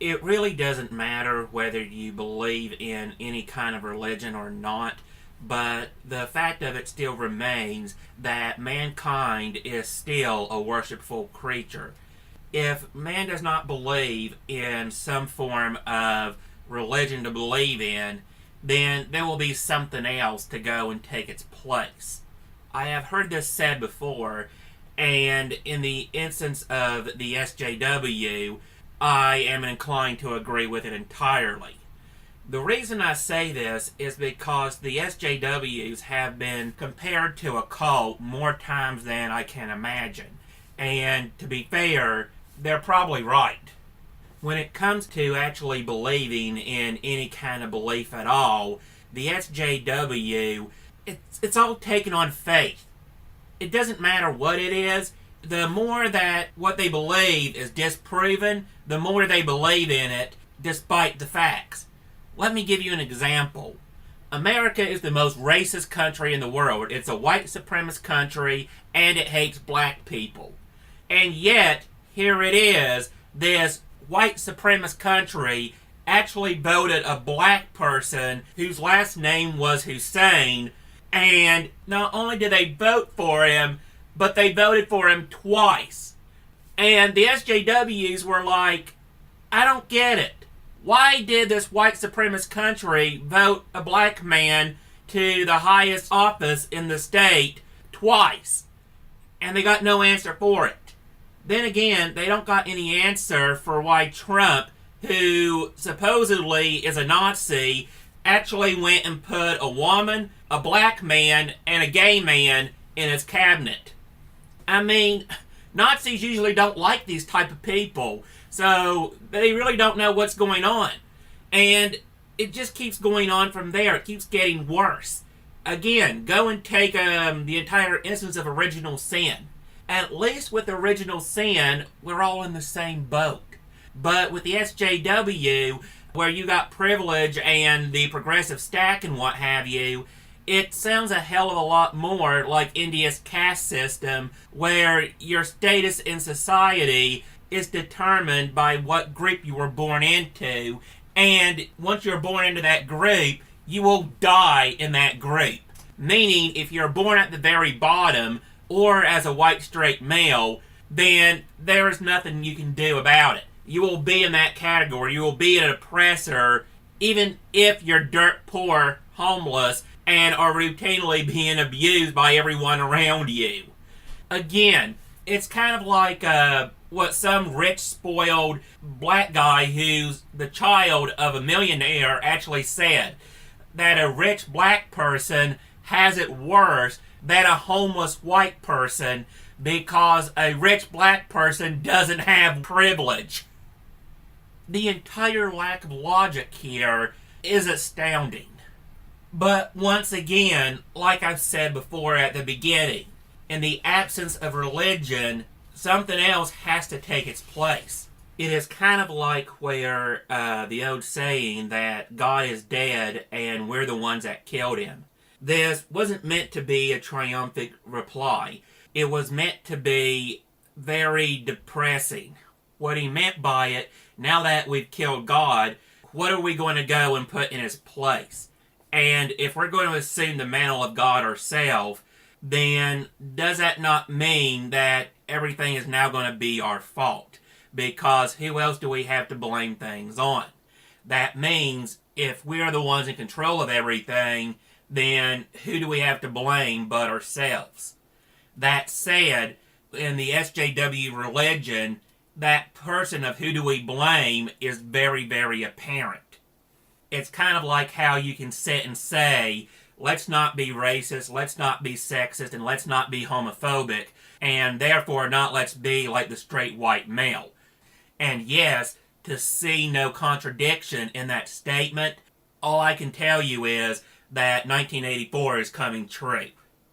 it really doesn't matter whether you believe in any kind of religion or not, but the fact of it still remains that mankind is still a worshipful creature. If man does not believe in some form of religion to believe in, then there will be something else to go and take its place. I have heard this said before, and in the instance of the SJW, I am inclined to agree with it entirely. The reason I say this is because the SJWs have been compared to a cult more times than I can imagine. And to be fair, they're probably right. When it comes to actually believing in any kind of belief at all, the SJW, it's all taken on faith. It doesn't matter what it is. The more that what they believe is disproven, the more they believe in it despite the facts. Let me give you an example. America is the most racist country in the world. It's a white supremacist country, and it hates black people. And yet, here it is, this white supremacist country actually voted a black person whose last name was Hussein, and not only did they vote for him, but they voted for him twice. And the SJWs were like, I don't get it. Why did this white supremacist country vote a black man to the highest office in the state twice? And they got no answer for it. Then again, they don't got any answer for why Trump, who supposedly is a Nazi, actually went and put a woman, a black man, and a gay man in his cabinet. I mean, Nazis usually don't like these type of people, so they really don't know what's going on. And it just keeps going on from there. It keeps getting worse. Again, go and take the entire instance of original sin. At least with original sin, we're all in the same boat. But with the SJW, where you got privilege and the progressive stack and what have you, it sounds a hell of a lot more like India's caste system, where your status in society is determined by what group you were born into, and once you're born into that group, you will die in that group. Meaning, if you're born at the very bottom, or as a white straight male, then there is nothing you can do about it. You will be in that category. You will be an oppressor, even if you're dirt poor, homeless, and are routinely being abused by everyone around you. Again, it's kind of like what some rich, spoiled black guy who's the child of a millionaire actually said, that a rich black person has it worse than a homeless white person because a rich black person doesn't have privilege. The entire lack of logic here is astounding. But once again, like I've said before at the beginning, in the absence of religion, something else has to take its place. It is kind of like where the old saying that God is dead and we're the ones that killed him. This wasn't meant to be a triumphant reply. It was meant to be very depressing. What he meant by it, now that we've killed God, what are we going to go and put in his place? And if we're going to assume the mantle of God ourselves, then does that not mean that everything is now going to be our fault? Because who else do we have to blame things on? That means if we are the ones in control of everything, then who do we have to blame but ourselves? That said, in the SJW religion, that person of who do we blame is very, very apparent. It's kind of like how you can sit and say, let's not be racist, let's not be sexist, and let's not be homophobic, and therefore not let's be like the straight white male. And yes, to see no contradiction in that statement, all I can tell you is that 1984 is coming true.